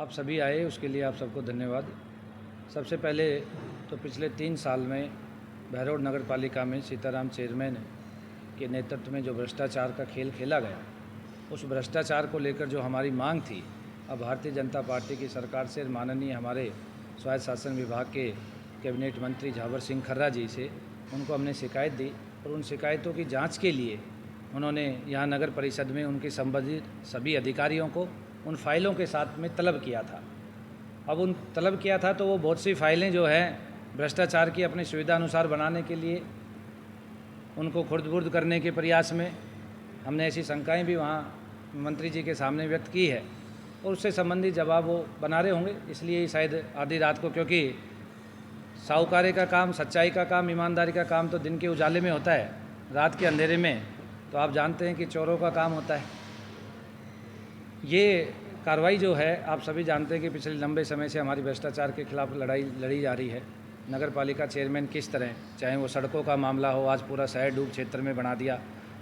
आप सभी आए उसके लिए आप सबको धन्यवाद। सबसे पहले तो पिछले 3 साल में बहरौड नगर पालिका में सीताराम चेयरमैन के नेतृत्व में जो भ्रष्टाचार का खेल खेला गया, उस भ्रष्टाचार को लेकर जो हमारी मांग थी, अब भारतीय जनता पार्टी की सरकार से माननीय हमारे स्वायत्त शासन विभाग के कैबिनेट मंत्री झावर सिंह खर्रा जी से उनको हमने शिकायत दी और उन शिकायतों की जांच के लिए उन्होंने यहाँ नगर परिषद में उनके संबंधित सभी अधिकारियों को उन फाइलों के साथ में तलब किया था। अब उन तलब किया था तो वो बहुत सी फाइलें जो हैं भ्रष्टाचार की अपनी सुविधा अनुसार बनाने के लिए उनको खुर्द-बुर्द करने के प्रयास में हमने ऐसी शंकाएं भी वहाँ मंत्री जी के सामने व्यक्त की है और उससे संबंधित जवाब वो बना रहे होंगे। इसलिए शायद आधी रात को, क्योंकि साहूकारी का काम, सच्चाई का काम, ईमानदारी का काम तो दिन के उजाले में होता है, रात के अंधेरे में तो आप जानते हैं कि चोरों का काम होता है। ये कार्रवाई जो है, आप सभी जानते हैं कि पिछले लंबे समय से हमारी भ्रष्टाचार के खिलाफ लड़ाई लड़ी जा रही है। नगर पालिका चेयरमैन किस तरह, चाहे वो सड़कों का मामला हो, आज पूरा शहर डूब क्षेत्र में बना दिया।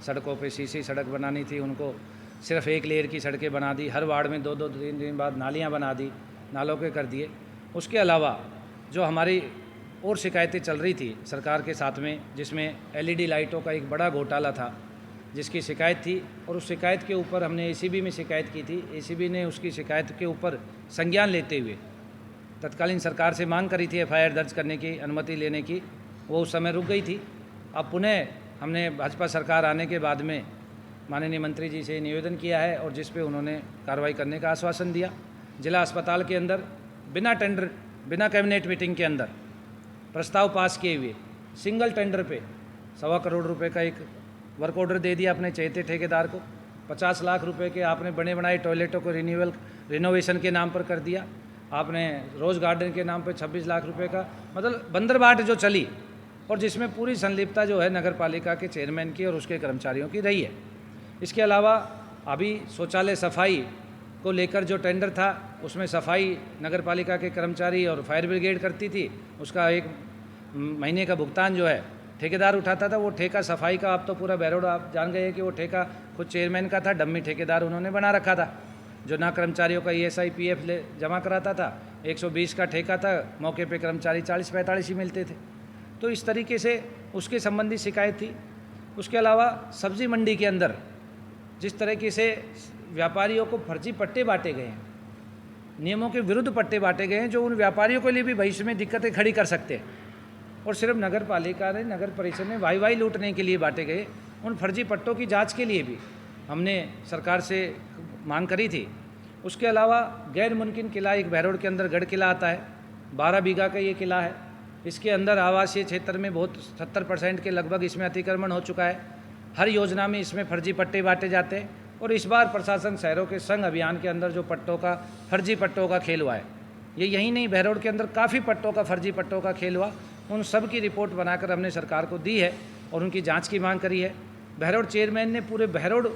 सड़कों पे सीसी सड़क बनानी थी, उनको सिर्फ 1 लेयर की सड़कें बना दी। हर वार्ड में 2-2 3 दिन बाद नालियाँ बना दी, नालों के कर दिए। उसके अलावा जो हमारी और शिकायतें चल रही थी सरकार के साथ में, जिसमें LED लाइटों का एक बड़ा घोटाला था जिसकी शिकायत थी और उस शिकायत के ऊपर हमने ACB में शिकायत की थी। ACB ने उसकी शिकायत के ऊपर संज्ञान लेते हुए तत्कालीन सरकार से मांग करी थी FIR दर्ज करने की, अनुमति लेने की, वो उस समय रुक गई थी। अब पुनः हमने भाजपा सरकार आने के बाद में माननीय मंत्री जी से निवेदन किया है और जिस पे उन्होंने कार्रवाई करने का आश्वासन दिया। जिला अस्पताल के अंदर बिना टेंडर, बिना कैबिनेट मीटिंग के अंदर प्रस्ताव पास किए हुए सिंगल टेंडर पे 1.25 करोड़ रुपए का एक वर्क ऑर्डर दे दिया अपने चहेते ठेकेदार को। 50 लाख रुपए के आपने बने बनाए टॉयलेटों को रिनोवेशन के नाम पर कर दिया। आपने रोज़ गार्डन के नाम पर 26 लाख रुपए का, मतलब बंदरबाट जो चली और जिसमें पूरी संलिप्तता जो है नगर पालिका के चेयरमैन की और उसके कर्मचारियों की रही है। इसके अलावा अभी शौचालय सफाई को लेकर जो टेंडर था, उसमें सफाई नगर पालिका के कर्मचारी और फायर ब्रिगेड करती थी। उसका 1 महीने का भुगतान जो है ठेकेदार उठाता था। वो ठेका सफाई का, आप तो पूरा बहरौड आप जान गए कि वो ठेका खुद चेयरमैन का था, डम्मी ठेकेदार उन्होंने बना रखा था, जो ना कर्मचारियों का ESI PF जमा कराता था। 120 का ठेका था, मौके पे कर्मचारी 40-45 ही मिलते थे। तो इस तरीके से उसके संबंधी शिकायत थी। उसके अलावा सब्जी मंडी के अंदर जिस तरीके से व्यापारियों को फर्जी पट्टे बांटे गए हैं, नियमों के विरुद्ध पट्टे बांटे गए हैं, जो उन व्यापारियों के लिए भी भविष्य में दिक्कतें खड़ी कर सकते हैं। और सिर्फ नगर पालिका ने, नगर परिषद ने वाई लूटने के लिए बांटे गए उन फर्जी पट्टों की जांच के लिए भी हमने सरकार से मांग करी थी। उसके अलावा गैर मुमकिन किला एक बहरौड के अंदर गढ़ किला आता है, 12 बीघा का ये किला है। इसके अंदर आवासीय क्षेत्र में बहुत 70% के लगभग इसमें अतिक्रमण हो चुका है। हर योजना में इसमें फर्जी पट्टे बांटे जाते हैं और इस बार प्रशासन शहरों के संघ अभियान के अंदर जो पट्टों का, फर्जी पट्टों का खेल हुआ है, ये यही नहीं, बहरौड के अंदर काफ़ी पट्टों का, फर्जी पट्टों का खेल हुआ। उन सब की रिपोर्ट बनाकर हमने सरकार को दी है और उनकी जांच की मांग करी है। बहरौड चेयरमैन ने पूरे बहरौड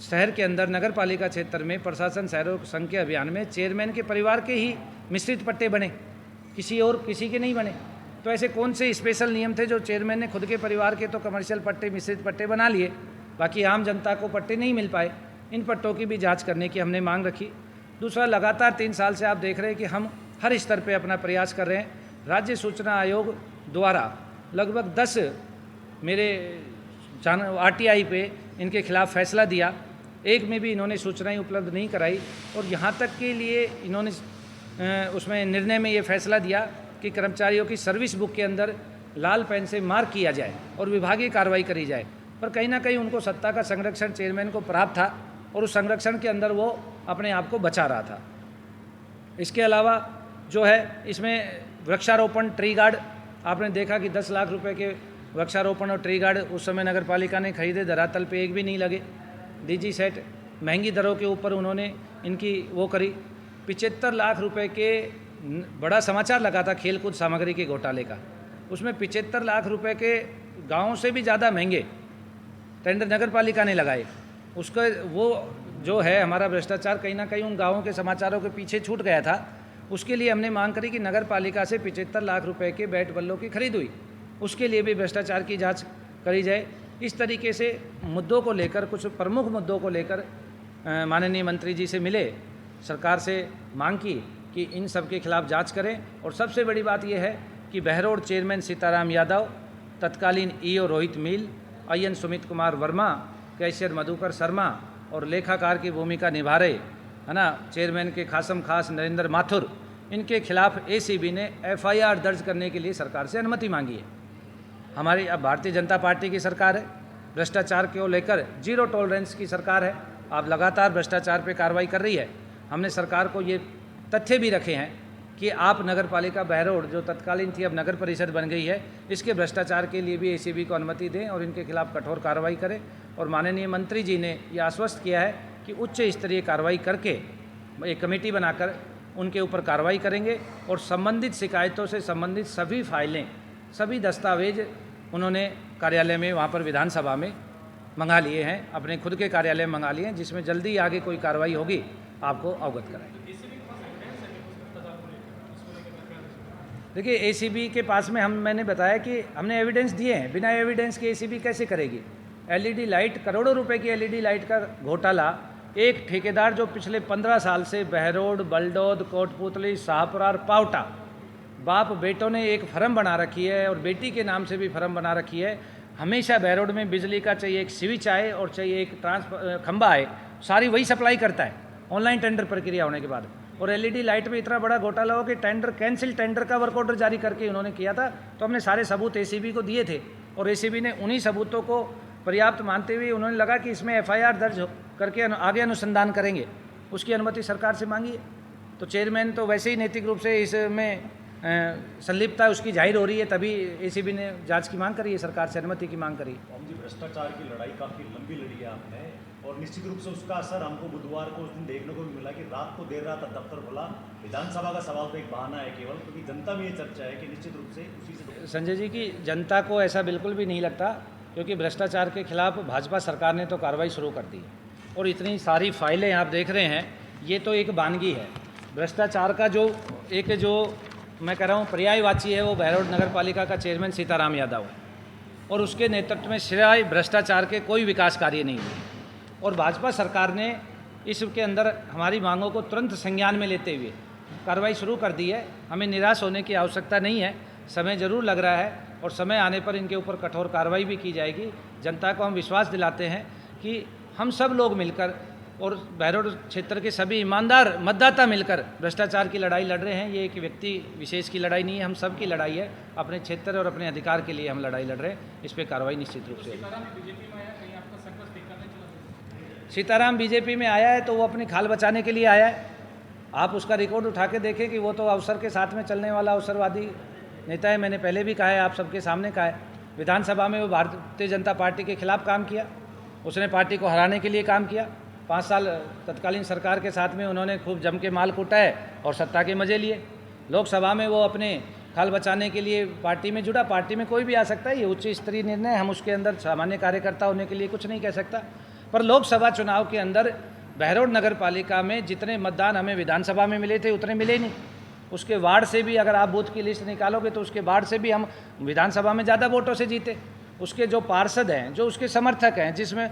शहर के अंदर नगर पालिका क्षेत्र में प्रशासन शहरों संघ के अभियान में चेयरमैन के परिवार के ही मिश्रित पट्टे बने, किसी के नहीं बने। तो ऐसे कौन से स्पेशल नियम थे जो चेयरमैन ने खुद के परिवार के तो कमर्शियल पट्टे, मिश्रित पट्टे बना लिए, बाकी आम जनता को पट्टे नहीं मिल पाए? इन पट्टों की भी जाँच करने की हमने मांग रखी। दूसरा, लगातार 3 साल से आप देख रहे हैं कि हम हर स्तर पर अपना प्रयास कर रहे हैं। राज्य सूचना आयोग द्वारा लगभग 10 मेरे RTI पे इनके खिलाफ फैसला दिया, एक में भी इन्होंने सूचनाएं उपलब्ध नहीं कराई। और यहाँ तक के लिए इन्होंने उसमें निर्णय में ये फैसला दिया कि कर्मचारियों की सर्विस बुक के अंदर लाल पेन से मार्क किया जाए और विभागीय कार्रवाई करी जाए। पर कहीं ना कहीं उनको सत्ता का संरक्षण चेयरमैन को प्राप्त था और उस संरक्षण के अंदर वो अपने आप को बचा रहा था। इसके अलावा जो है, इसमें वृक्षारोपण, ट्री गार्ड, आपने देखा कि 10 लाख रुपए के वृक्षारोपण और ट्री गार्ड उस समय नगर पालिका ने खरीदे, धरातल पे एक भी नहीं लगे। DG सेट महंगी दरों के ऊपर उन्होंने इनकी वो करी। 75 लाख रुपए के बड़ा समाचार लगा था खेलकूद सामग्री के घोटाले का, उसमें 75 लाख रुपए के गाँव से भी ज़्यादा महंगे टेंडर नगर पालिका ने लगाए। उसका वो जो है हमारा भ्रष्टाचार कहीं ना कहीं उन गाँवों के समाचारों के पीछे छूट गया था। उसके लिए हमने मांग करी कि नगर पालिका से 75 लाख रुपए के बैट बल्लों की खरीद हुई, उसके लिए भी भ्रष्टाचार की जांच करी जाए। इस तरीके से मुद्दों को लेकर, कुछ प्रमुख मुद्दों को लेकर माननीय मंत्री जी से मिले सरकार से मांग की कि इन सब के खिलाफ जांच करें। और सबसे बड़ी बात यह है कि बहरोड चेयरमैन सीताराम यादव, तत्कालीन ईओ रोहित मील, आईएन सुमित कुमार वर्मा, कैशियर मधुकर शर्मा और लेखाकार की भूमिका निभा रहे, है ना, चेयरमैन के खासम खास नरेंद्र माथुर, इनके खिलाफ एसीबी ने एफआईआर दर्ज करने के लिए सरकार से अनुमति मांगी है। हमारी अब भारतीय जनता पार्टी की सरकार है, भ्रष्टाचार को लेकर जीरो टॉलरेंस की सरकार है। आप लगातार भ्रष्टाचार पे कार्रवाई कर रही है। हमने सरकार को ये तथ्य भी रखे हैं कि आप नगर पालिका बहरोड, जो तत्कालीन थी अब नगर परिषद बन गई है, इसके भ्रष्टाचार के लिए भी एसीबी को अनुमति दें और इनके खिलाफ कठोर कार्रवाई करें। और माननीय मंत्री जी ने यह आश्वस्त किया है कि उच्च स्तरीय कार्रवाई करके एक कमेटी बनाकर उनके ऊपर कार्रवाई करेंगे और संबंधित शिकायतों से संबंधित सभी फाइलें, सभी दस्तावेज उन्होंने कार्यालय में, वहाँ पर विधानसभा में मंगा लिए हैं, अपने खुद के कार्यालय में मंगा लिए हैं, जिसमें जल्दी आगे कोई कार्रवाई होगी आपको अवगत कराएंगे। देखिए, एसीबी के पास में मैंने बताया कि हमने एविडेंस दिए हैं। बिना एविडेंस के एसीबी कैसे करेगी? एलईडी लाइट, करोड़ों रुपए की एलईडी लाइट का घोटाला, एक ठेकेदार जो पिछले 15 साल से बहरोड, बलडोद, कोटपुतली, शाहपुरा और पावटा, बाप बेटों ने एक फर्म बना रखी है और बेटी के नाम से भी फर्म बना रखी है। हमेशा बहरोड में बिजली का चाहिए एक स्विच आए और चाहिए एक खंबा आए, सारी वही सप्लाई करता है ऑनलाइन टेंडर प्रक्रिया होने के बाद। और एलईडी लाइट में इतना बड़ा घोटाला हो कि टेंडर कैंसिल, टेंडर का वर्क ऑर्डर जारी करके उन्होंने किया था। तो हमने सारे सबूत एसीबी को दिए थे और एसीबी ने उन्हीं सबूतों को पर्याप्त मानते हुए उन्होंने लगा कि इसमें एफआईआर दर्ज करके आगे अनुसंधान करेंगे, उसकी अनुमति सरकार से मांगी है। तो चेयरमैन तो वैसे ही नैतिक रूप से इसमें संलिप्तता उसकी जाहिर हो रही है, तभी एसीबी ने जांच की मांग करी है, सरकार से अनुमति की मांग करी है। जी, भ्रष्टाचार की लड़ाई काफ़ी लंबी लड़ी है आपने, और निश्चित रूप से उसका असर हमको बुधवार को उस दिन देखने को भी मिला कि रात को देर रात दफ्तर खुला। विधानसभा का सवाल तो एक बहाना है केवल, क्योंकि जनता में ये चर्चा है कि निश्चित रूप से उसी से। संजय जी, की जनता को ऐसा बिल्कुल भी नहीं लगता, क्योंकि भ्रष्टाचार के खिलाफ भाजपा सरकार ने तो कार्रवाई शुरू कर दी है और इतनी सारी फाइलें आप देख रहे हैं, ये तो एक वानगी है। भ्रष्टाचार का जो मैं कह रहा हूँ पर्यायवाची है, वो बहरोड नगर पालिका का चेयरमैन सीताराम यादव है और उसके नेतृत्व में सिवाय भ्रष्टाचार के कोई विकास कार्य नहीं हुए। और भाजपा सरकार ने इसके अंदर हमारी मांगों को तुरंत संज्ञान में लेते हुए कार्रवाई शुरू कर दी है। हमें निराश होने की आवश्यकता नहीं है, समय ज़रूर लग रहा है और समय आने पर इनके ऊपर कठोर कार्रवाई भी की जाएगी। जनता को हम विश्वास दिलाते हैं कि हम सब लोग मिलकर और बहरोड क्षेत्र के सभी ईमानदार मतदाता मिलकर भ्रष्टाचार की लड़ाई लड़ रहे हैं। ये एक व्यक्ति विशेष की लड़ाई नहीं है, हम सब की लड़ाई है। अपने क्षेत्र और अपने अधिकार के लिए हम लड़ाई लड़ रहे हैं। इस पर कार्रवाई निश्चित रूप से। सीताराम बीजेपी में आया है तो वो अपनी खाल बचाने के लिए आया है। आप उसका रिकॉर्ड उठा के देखें कि वो तो अवसर के साथ में चलने वाला अवसरवादी नेता है। मैंने पहले भी कहा है, आप सबके सामने कहा है। विधानसभा में वो भारतीय जनता पार्टी के खिलाफ काम किया, उसने पार्टी को हराने के लिए काम किया। 5 साल तत्कालीन सरकार के साथ में उन्होंने खूब जम के माल कूटा है और सत्ता के मजे लिए। लोकसभा में वो अपने खाल बचाने के लिए पार्टी में जुड़ा। पार्टी में कोई भी आ सकता है, ये उच्च स्तरीय निर्णय, हम उसके अंदर सामान्य कार्यकर्ता होने के लिए कुछ नहीं कह सकता। पर लोकसभा चुनाव के अंदर बहरोड नगर पालिका में जितने मतदान हमें विधानसभा में मिले थे उतने मिले नहीं। उसके वार्ड से भी अगर आप बूथ की लिस्ट निकालोगे तो उसके वार्ड से भी हम विधानसभा में ज़्यादा वोटों से जीते। उसके जो पार्षद हैं, जो उसके समर्थक हैं, जिसमें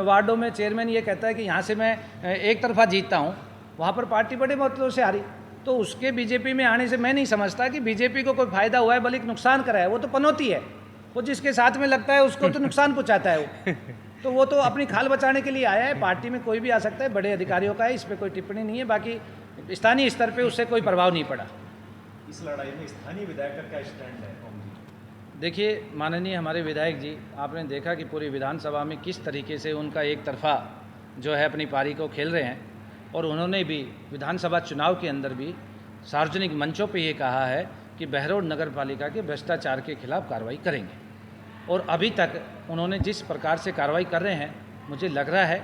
वार्डों में चेयरमैन ये कहता है कि यहाँ से मैं एक तरफा जीतता हूँ, वहाँ पर पार्टी बड़े मतों से हारी। तो उसके बीजेपी में आने से मैं नहीं समझता कि बीजेपी को कोई फायदा हुआ है, बल्कि नुकसान करा है। वो तो पनौती है, वो जिसके साथ में लगता है उसको तो नुकसान पहुँचाता है वो तो अपनी खाल बचाने के लिए आया है। पार्टी में कोई भी आ सकता है, बड़े अधिकारियों का है, इस पर कोई टिप्पणी नहीं है। बाकी स्थानीय स्तर पे उससे कोई प्रभाव नहीं पड़ा। इस लड़ाई में स्थानीय विधायक का क्या स्टैंड है? देखिए माननीय हमारे विधायक जी, आपने देखा कि पूरी विधानसभा में किस तरीके से उनका एक तरफा जो है अपनी पारी को खेल रहे हैं। और उन्होंने भी विधानसभा चुनाव के अंदर भी सार्वजनिक मंचों पे ये कहा है कि बहरोड नगर पालिका के भ्रष्टाचार के खिलाफ कार्रवाई करेंगे। और अभी तक उन्होंने जिस प्रकार से कार्रवाई कर रहे हैं, मुझे लग रहा है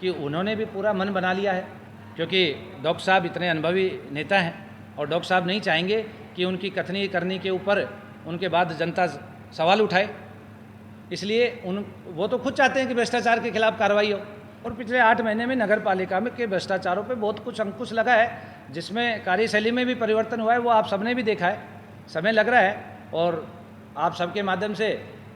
कि उन्होंने भी पूरा मन बना लिया है, क्योंकि डॉक्टर साहब इतने अनुभवी नेता हैं और डॉक्टर साहब नहीं चाहेंगे कि उनकी कथनी करनी के ऊपर उनके बाद जनता सवाल उठाए। इसलिए वो तो खुद चाहते हैं कि भ्रष्टाचार के खिलाफ कार्रवाई हो। और पिछले 8 महीने में नगर पालिका में के भ्रष्टाचारों पे बहुत कुछ अंकुश लगा है, जिसमें कार्यशैली में भी परिवर्तन हुआ है, वो आप सबने भी देखा है। समय लग रहा है और आप सबके माध्यम से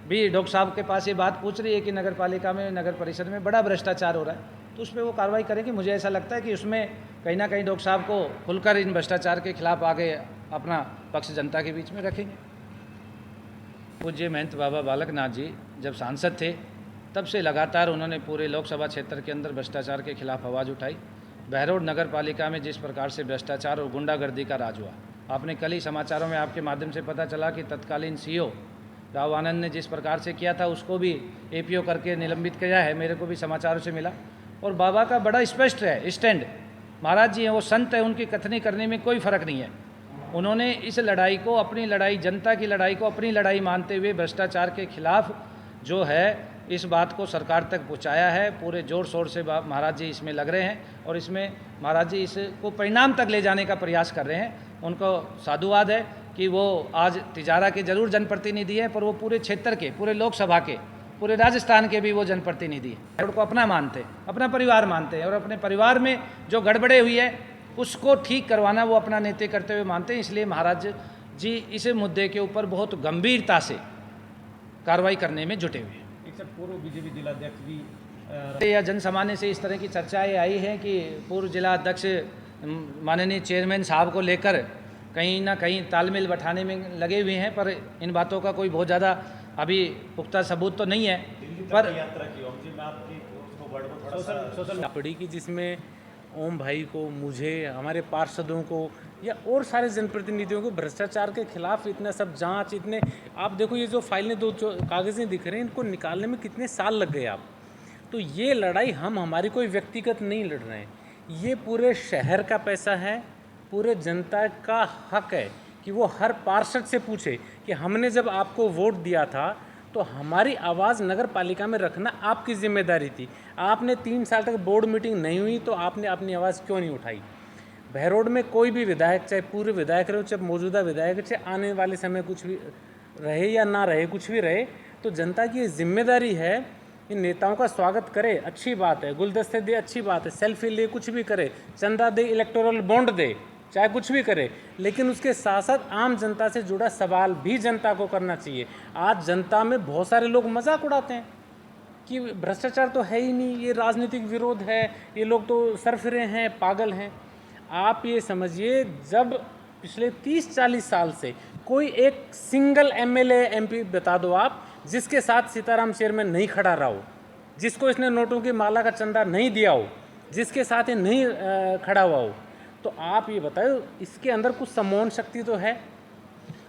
भी डॉक्टर साहब के पास ये बात पूछ रही है कि नगर पालिका में, नगर परिषद में बड़ा भ्रष्टाचार हो रहा है, तो उस पर वो कार्रवाई करेंगे। मुझे ऐसा लगता है कि उसमें कहीं ना कहीं डॉक्टर साहब को खुलकर इन भ्रष्टाचार के खिलाफ आगे अपना पक्ष जनता के बीच में रखेंगे। पूज्य महंत बाबा बालक नाथ जी जब सांसद थे तब से लगातार उन्होंने पूरे लोकसभा क्षेत्र के अंदर भ्रष्टाचार के खिलाफ आवाज़ उठाई। बहरोड नगर पालिका में जिस प्रकार से भ्रष्टाचार और गुंडागर्दी का राज हुआ, आपने कल ही समाचारों में आपके माध्यम से पता चला कि तत्कालीन सीईओ राव आनंद ने जिस प्रकार से किया था उसको भी एपीओ करके निलंबित किया है, मेरे को भी समाचारों से मिला। और बाबा का बड़ा स्पष्ट है स्टैंड, महाराज जी हैं, वो संत है, उनकी कथनी करने में कोई फ़र्क नहीं है। उन्होंने इस लड़ाई को अपनी लड़ाई, जनता की लड़ाई को अपनी लड़ाई मानते हुए भ्रष्टाचार के खिलाफ जो है इस बात को सरकार तक पहुंचाया है। पूरे ज़ोर शोर से महाराज जी इसमें लग रहे हैं और इसमें महाराज जी इसको परिणाम तक ले जाने का प्रयास कर रहे हैं। उनको साधुवाद है कि वो आज तिजारा के जरूर जनप्रतिनिधि हैं, पर वो पूरे क्षेत्र के, पूरे लोकसभा के, पूरे राजस्थान के भी वो जनप्रतिनिधि हैं। उनको अपना मानते हैं, अपना परिवार मानते हैं और अपने परिवार में जो गड़बड़े हुई है उसको ठीक करवाना वो अपना नेतृत्व करते हुए मानते हैं। इसलिए महाराज जी इस मुद्दे के ऊपर बहुत गंभीरता से कार्रवाई करने में जुटे हुए हैं। पूर्व बीजेपी जिलाध्यक्ष भी या जन सामान्य से इस तरह की चर्चाएं आई हैं कि पूर्व जिला अध्यक्ष माननीय चेयरमैन साहब को लेकर कहीं ना कहीं तालमेल बैठाने में लगे हुए हैं, पर इन बातों का कोई बहुत ज़्यादा अभी पुख्ता सबूत तो नहीं है। पर यात्रा की ओम जी, मैं आपकी उसको वर्ड को थोड़ा सा सोशल पड़ी की जिसमें ओम भाई को, मुझे, हमारे पार्षदों को या और सारे जनप्रतिनिधियों को भ्रष्टाचार के खिलाफ इतना सब जांच, इतने आप देखो ये जो फाइलें, दो जो कागज़ें दिख रहे हैं, इनको निकालने में कितने साल लग गए आप। तो ये लड़ाई हम हमारी कोई व्यक्तिगत नहीं लड़ रहे हैं, ये पूरे शहर का पैसा है, पूरे जनता का हक है कि वो हर पार्षद से पूछे कि हमने जब आपको वोट दिया था तो हमारी आवाज़ नगर पालिका में रखना आपकी जिम्मेदारी थी। आपने 3 साल तक बोर्ड मीटिंग नहीं हुई तो आपने अपनी आवाज़ क्यों नहीं उठाई। बहरोड में कोई भी विधायक, चाहे पूर्व विधायक रहे, चाहे मौजूदा विधायक, चाहे आने वाले समय कुछ भी रहे या ना रहे, कुछ भी रहे, तो जनता की जिम्मेदारी है इन नेताओं का स्वागत करे, अच्छी बात है, गुलदस्ते दे, अच्छी बात है, सेल्फी ले, कुछ भी करे, चंदा दे, इलेक्टोरल बॉन्ड दे, चाहे कुछ भी करे, लेकिन उसके साथ साथ आम जनता से जुड़ा सवाल भी जनता को करना चाहिए। आज जनता में बहुत सारे लोग मजाक उड़ाते हैं कि भ्रष्टाचार तो है ही नहीं, ये राजनीतिक विरोध है, ये लोग तो सरफिरे हैं, पागल हैं। आप ये समझिए, जब पिछले 30-40 साल से कोई एक सिंगल एमएलए एमपी बता दो आप जिसके साथ सीताराम चेयरमैन नहीं खड़ा रहा हो, जिसको इसने नोटों की माला का चंदा नहीं दिया हो, जिसके साथ ये नहीं खड़ा हुआ हो, तो आप ये बताओ इसके अंदर कुछ सम्मोहन शक्ति तो है।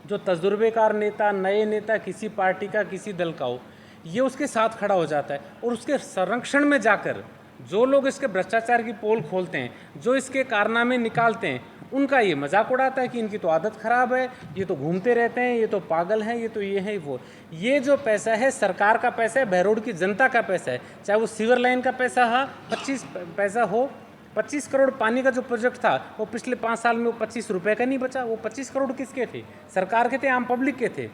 जो तजुर्बेकार नेता, नए नेता, किसी पार्टी का, किसी दल का हो, ये उसके साथ खड़ा हो जाता है और उसके संरक्षण में जाकर जो लोग इसके भ्रष्टाचार की पोल खोलते हैं, जो इसके कारनामे निकालते हैं, उनका ये मजाक उड़ाता है कि इनकी तो आदत खराब है, ये तो घूमते रहते हैं, ये तो पागल हैं, ये तो ये है वो। ये जो पैसा है सरकार का पैसा है, बहरोड की जनता का पैसा है, चाहे वो सीवर लाइन का पैसा हो, 25 करोड़ पानी का जो प्रोजेक्ट था वो पिछले 5 साल में वो 25 रुपये का नहीं बचा। वो 25 करोड़ किसके थे? सरकार के थे, आम पब्लिक के थे।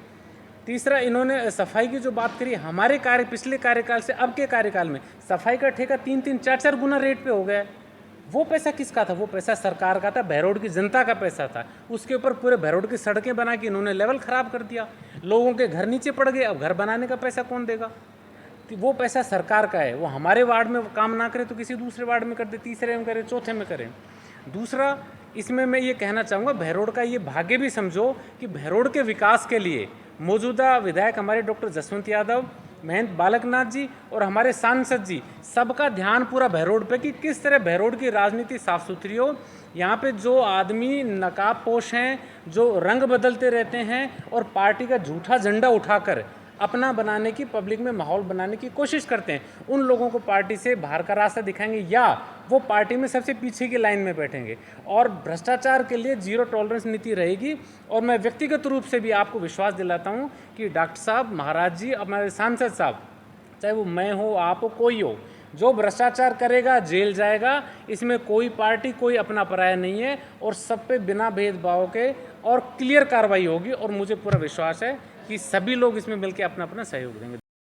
तीसरा, इन्होंने सफाई की जो बात करी, हमारे पिछले कार्यकाल से अब के कार्यकाल में सफाई का ठेका 3-3, 4-4 गुना रेट पे हो गया है। वो पैसा किसका था? वो पैसा सरकार का था, बहरोड की जनता का पैसा था। उसके ऊपर पूरे बहरोड की सड़कें बना के इन्होंने लेवल ख़राब कर दिया, लोगों के घर नीचे पड़ गए। अब घर बनाने का पैसा कौन देगा? तो वो पैसा सरकार का है, वो हमारे वार्ड में काम ना करे तो किसी दूसरे वार्ड में कर दे, तीसरे में करे, चौथे में करें। दूसरा, इसमें मैं ये कहना चाहूँगा, बहरोड का ये भाग्य भी समझो कि बहरोड के विकास के लिए मौजूदा विधायक हमारे डॉक्टर जसवंत यादव, महंत बालक नाथ जी और हमारे सांसद जी, सबका ध्यान पूरा बहरोड पे कि किस तरह बहरोड की राजनीति साफ सुथरी हो। यहाँ पे जो आदमी नकाबपोश हैं, जो रंग बदलते रहते हैं और पार्टी का झूठा झंडा उठाकर अपना बनाने की, पब्लिक में माहौल बनाने की कोशिश करते हैं, उन लोगों को पार्टी से बाहर का रास्ता दिखाएंगे या वो पार्टी में सबसे पीछे की लाइन में बैठेंगे। और भ्रष्टाचार के लिए जीरो टॉलरेंस नीति रहेगी। और मैं व्यक्तिगत रूप से भी आपको विश्वास दिलाता हूँ कि डॉक्टर साहब, महाराज जी, हमारे सांसद साहब, चाहे वो मैं हो, आप हो, कोई हो, जो भ्रष्टाचार करेगा जेल जाएगा। इसमें कोई पार्टी, कोई अपना पराया नहीं है और सब पे बिना भेदभाव के और क्लियर कार्रवाई होगी। और मुझे पूरा विश्वास है कि सभी लोग इसमें मिलकर अपना अपना सहयोग देंगे।